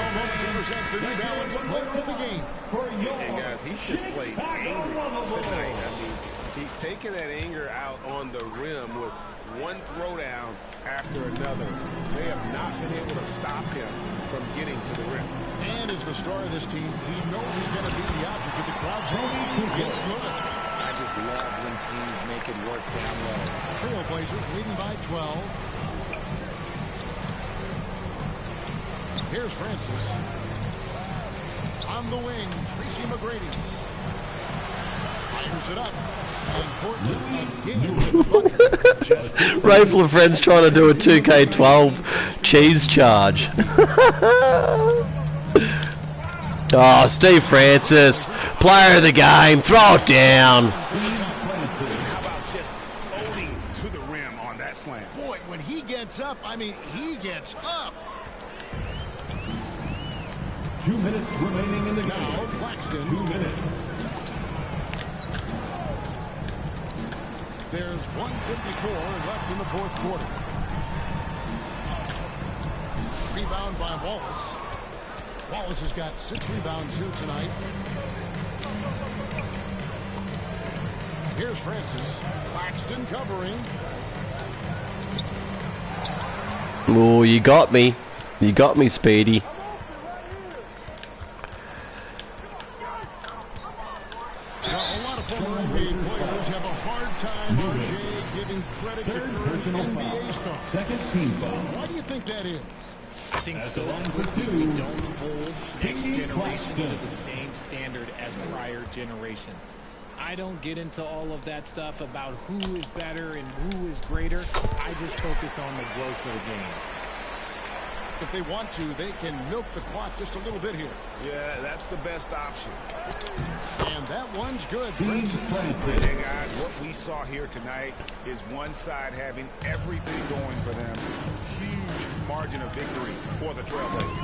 22% the New Balance player of the game. And guys, he's displayed anger tonight. I mean, he's taken that anger out on the rim with one throwdown after another. They have not been able to stop him from getting to the rim. And as the star of this team, he knows he's going to be the object of the crowd's hate. It's good. I just love when teams make it work down low. Trailblazers leading by 12. Here's Francis. On the wing, Tracy McGrady. Fires it up. And Portland again with the bucket. Rafe LaFren's trying to do a 2K12 cheese charge. Oh, Steve Francis, player of the game, throw it down. How about just floating to the rim on that slam? Boy, when he gets up, I mean, he gets up. 2 minutes remaining in the game. Now, Claxton. 2 minutes. There's 1:54 left in the fourth quarter. Rebound by Wallace. Wallace has got 6 rebounds here tonight. Here's Francis. Claxton covering. Oh, you got me. You got me, Speedy. Now, a lot of former NBA players have a hard time, RJ, giving credit to current NBA stars. Second team foul. Why do you think that is? I think so quickly we don't hold next generations to the same standard as prior generations. I don't get into all of that stuff about who is better and who is greater. I just focus on the growth of the game. If they want to, they can milk the clock just a little bit here. Yeah, that's the best option. And that one's good. Hey guys, what we saw here tonight is one side having everything going for them. Huge margin of victory for the Trailblazers.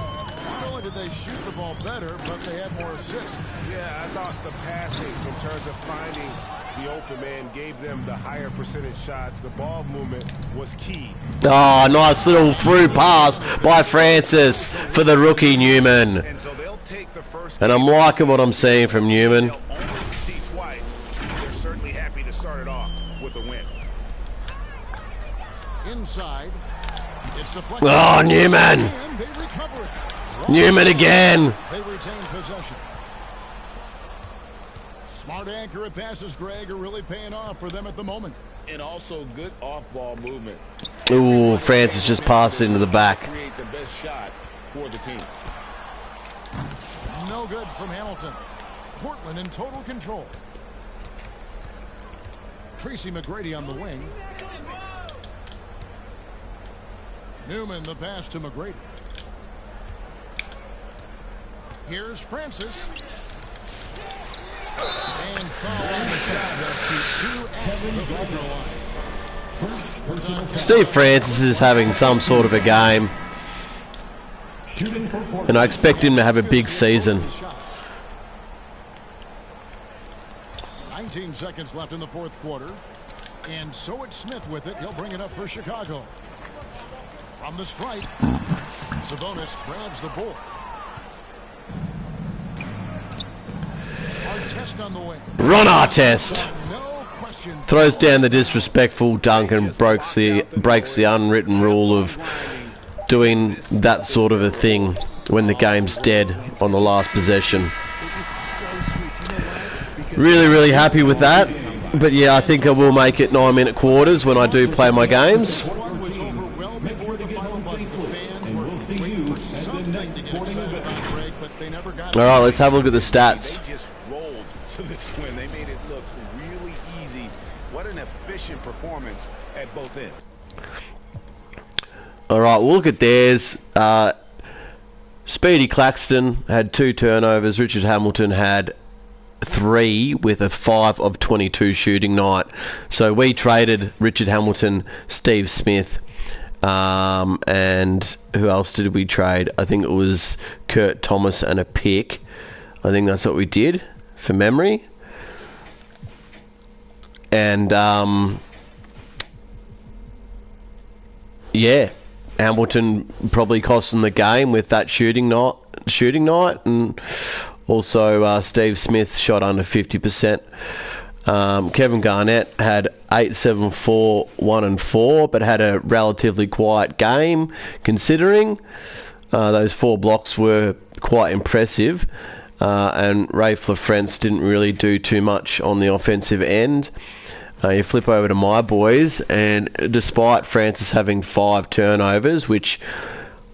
Not only did they shoot the ball better, but they had more assists. Yeah, I thought the passing in terms of finding the open man gave them the higher percentage shots. The ball movement was key. Oh, nice little through pass by Francis for the rookie Newman. And so they'll take the first. And I'm liking what I'm seeing from Newman. They'll only concede twice. They're certainly happy to start it off with a win. Inside. It's deflected. Oh, Newman. And they recover it. Newman again. They retain possession. Smart accurate passes, Greg, are really paying off for them at the moment. And also good off-ball movement. Ooh, Francis just passed into the back. Create the best shot for the team. No good from Hamilton. Portland in total control. Tracy McGrady on the wing. Newman the pass to McGrady. Here's Francis. And foul on the shot. He'll shoot 2 at the free throw line. Steve Francis is having some sort of a game. And I expect him to have a big season. 19 seconds left in the fourth quarter. And so it's Smith with it. He'll bring it up for Chicago. From the stripe, Sabonis grabs the board. Artest on the wing. Ron Artest No question. throws down the disrespectful dunk and breaks the unwritten rule of doing that sort of a thing when the game's dead on the last possession. Really, really happy with that. But yeah, I think I will make it 9-minute quarters when I do play my games. All right, let's have a look at the stats. They just rolled to this win. They made it look really easy. What an efficient performance at both ends. All right, we'll look at theirs. Speedy Claxton had 2 turnovers. Richard Hamilton had 3 with a 5 of 22 shooting night. So we traded Richard Hamilton, Steve Smith, and who else did we trade? I think it was Kurt Thomas and a pick. I think that's what we did, for memory. And yeah, Hamilton probably cost them the game with that shooting night, and also Steve Smith shot under 50%. Kevin Garnett had 8, 7, 4, 1 and 4, but had a relatively quiet game considering. Those 4 blocks were quite impressive, and Raef LaFrentz didn't really do too much on the offensive end. You flip over to my boys, and despite Francis having 5 turnovers, which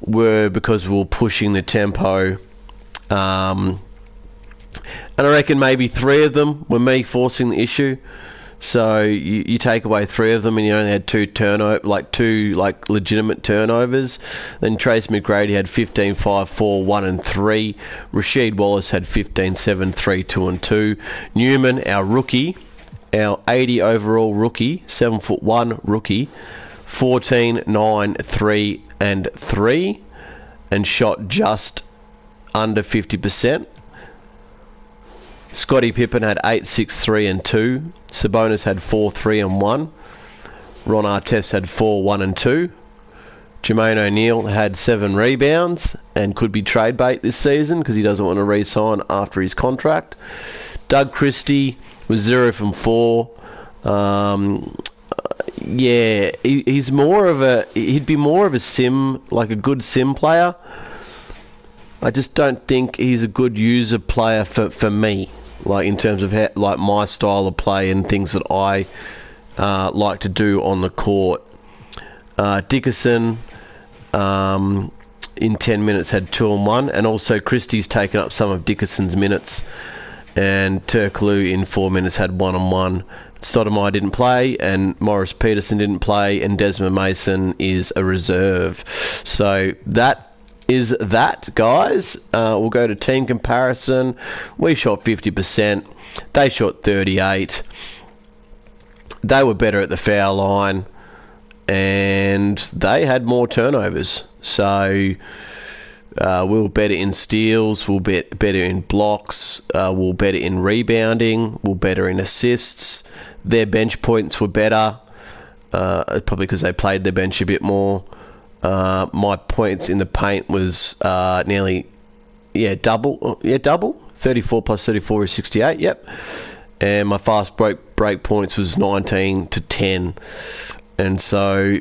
were because we were pushing the tempo, and I reckon maybe 3 of them were me forcing the issue. So you take away 3 of them, and you only had 2 legitimate turnovers. Then Trace McGrady had 15, 5, 4, 1 and 3. Rasheed Wallace had 15, 7, 3, 2 and 2. Newman, our rookie, our 80 overall rookie, 7'1" rookie, 14, 9, 3 and 3, and shot just under 50%. Scottie Pippen had 8, 6, 3 and 2. Sabonis had 4, 3 and 1. Ron Artest had 4, 1 and 2. Jermaine O'Neal had 7 rebounds and could be trade bait this season because he doesn't want to re-sign after his contract. Doug Christie was 0 from 4. Yeah, he's more of a... He'd be more of a sim, like a good sim player. I just don't think he's a good user player for me, like in terms of like my style of play and things that I like to do on the court. Dickerson, in 10 minutes had 2 and 1, and also Christie's taken up some of Dickerson's minutes, and Turkoglu in 4 minutes had 1 and 1. Stoudemire didn't play, and Morris Peterson didn't play, and Desmond Mason is a reserve. So that is that, guys. We'll go to team comparison. We shot 50%. They shot 38%. They were better at the foul line, and they had more turnovers. So we were better in steals, we were better in blocks, we were better in rebounding, we were better in assists. Their bench points were better, probably because they played their bench a bit more. My points in the paint was nearly, double. 34 plus 34 is 68, yep. And my fast break points was 19 to 10. And so,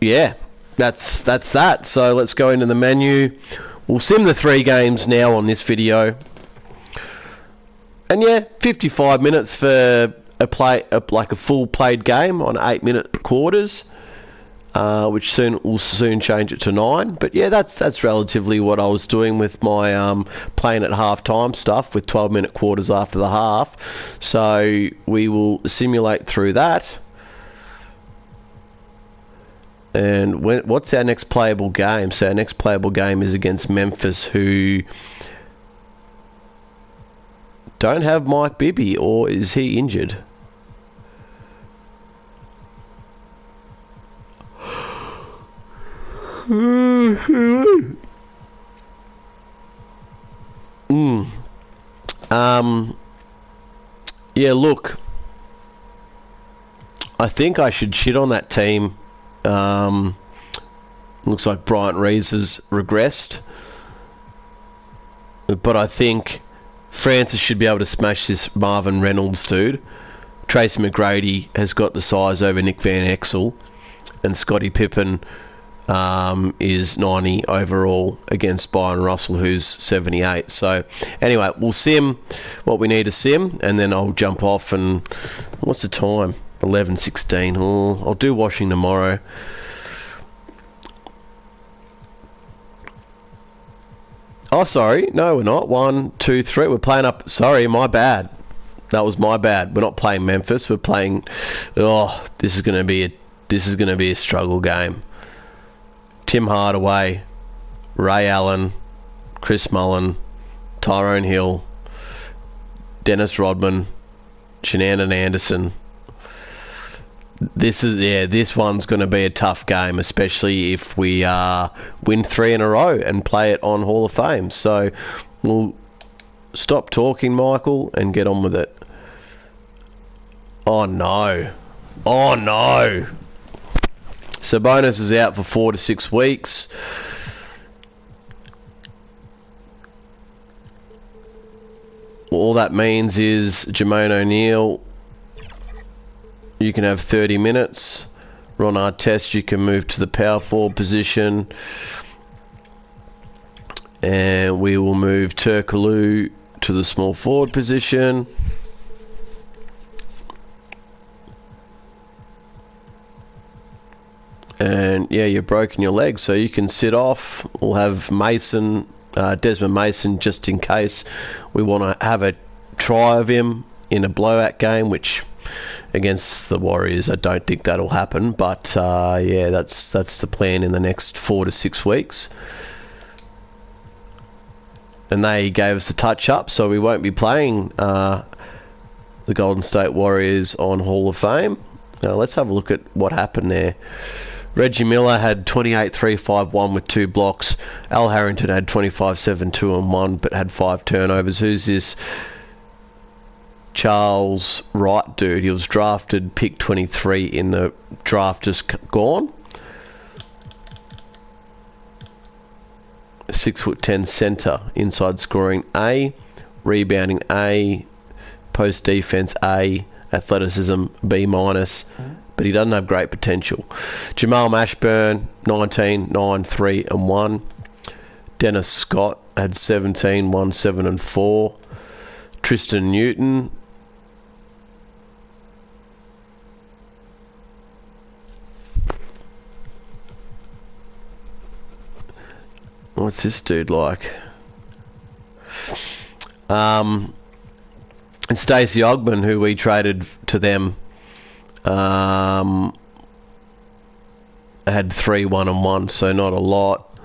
yeah, that's that. So let's go into the menu. We'll sim the 3 games now on this video. And yeah, 55 minutes for a full played game on 8-minute quarters, which will soon change it to 9. But yeah, that's relatively what I was doing with my playing at half-time stuff with 12-minute quarters after the half. So we will simulate through that. And what's our next playable game? So our next playable game is against Memphis, who don't have Mike Bibby, or is he injured? Yeah, look, I think I should shit on that team. Looks like Bryant Reeves has regressed, but I think Francis should be able to smash this Marvin Reynolds dude. Tracy McGrady has got the size over Nick Van Exel, and Scottie Pippen is 90 overall against Byron Russell, who's 78. So anyway, we'll sim what we need to sim, and then I'll jump off. And what's the time? 11:16. I'll do washing tomorrow. Oh, sorry. No, we're not. 1, 2, 3. We're playing up. Sorry, my bad. That was my bad. We're not playing Memphis. We're playing. Oh, this is going to be a struggle game. Tim Hardaway, Ray Allen, Chris Mullen, Tyrone Hill, Dennis Rodman, Shenandoah Anderson. This one's going to be a tough game, especially if we win 3 in a row and play it on Hall of Fame. So we'll stop talking, Michael, and get on with it. Oh no. Sabonis is out for 4 to 6 weeks. All that means is Jermaine O'Neal, you can have 30 minutes. Ron Artest, you can move to the power forward position. And we will move Turkoglu to the small forward position. And yeah, you've broken your leg, so you can sit off. We'll have Mason, Desmond Mason, just in case we want to have a try of him in a blowout game, which against the Warriors, I don't think that'll happen. But yeah, that's the plan in the next 4 to 6 weeks. And they gave us the touch up, so we won't be playing the Golden State Warriors on Hall of Fame. Now let's have a look at what happened there. Reggie Miller had 28-3-5-1 with 2 blocks. Al Harrington had 25-7-2-1, but had 5 turnovers. Who's this Charles Wright dude? He was drafted pick 23 in the draft just gone. 6'10" center, inside scoring A, rebounding A, post defense A, athleticism B-, but he doesn't have great potential. Jamal Mashburn, 19, 9, 3 and 1. Dennis Scott had 17, 1, 7 and 4. Tristan Newton, What's this dude like? And Stacey Ogman, who we traded to them, had 3 1-on-1, so not a lot.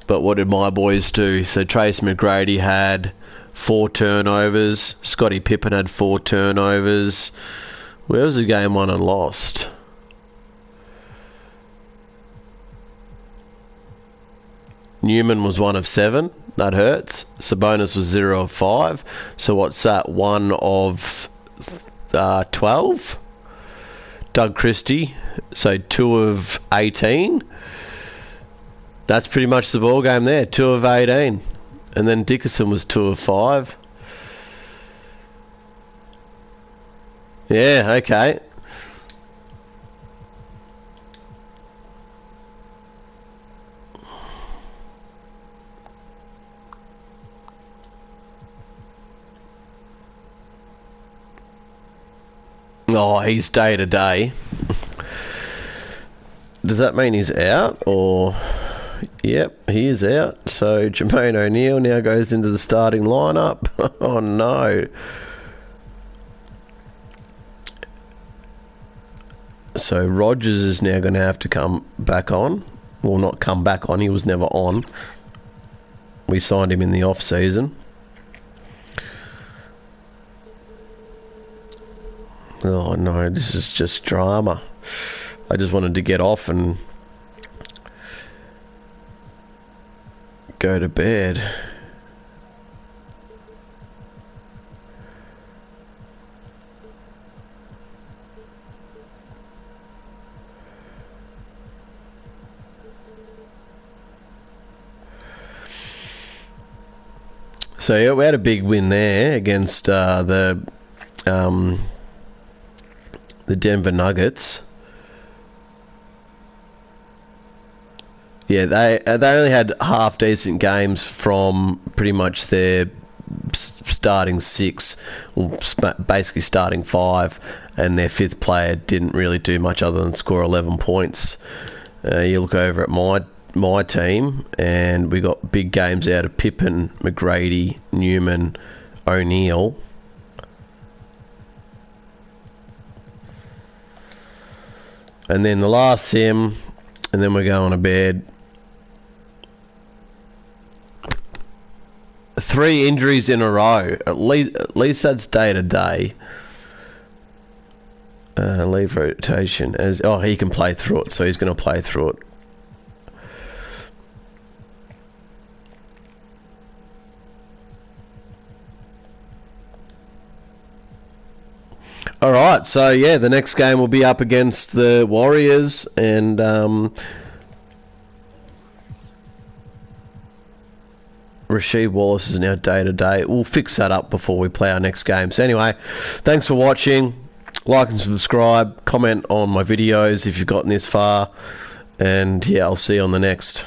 But what did my boys do? So Trace McGrady had 4 turnovers. Scottie Pippen had 4 turnovers. Where was the game won and lost? Newman was 1 of 7. That hurts. Sabonis was 0 of 5. So what's that? 1 of 12? Doug Christie, so 2 of 18. That's pretty much the ball game there. 2 of 18, and then Dickerson was 2 of 5. Yeah, okay. Oh, he's day to day. Does that mean he's out, or... Yep, he is out. So Jermaine O'Neal now goes into the starting lineup. Oh no. So Rogers is now going to have to come back on. Well, not come back on, he was never on. We signed him in the off season. Oh no, this is just drama. I just wanted to get off and go to bed. So yeah, we had a big win there against the Denver Nuggets. Yeah, they only had half decent games from pretty much their starting 6, or basically starting 5, and their 5th player didn't really do much other than score 11 points. You look over at my team, and we got big games out of Pippen, McGrady, Newman, O'Neal. And then the last sim, and then we're going to bed. 3 injuries in a row. At least that's day to day. Leave rotation as he can play through it, so he's going to play through it. All right, so yeah, the next game will be up against the Warriors, and Rasheed Wallace is now day-to-day. We'll fix that up before we play our next game. So anyway, thanks for watching. Like and subscribe. Comment on my videos if you've gotten this far. And yeah, I'll see you on the next.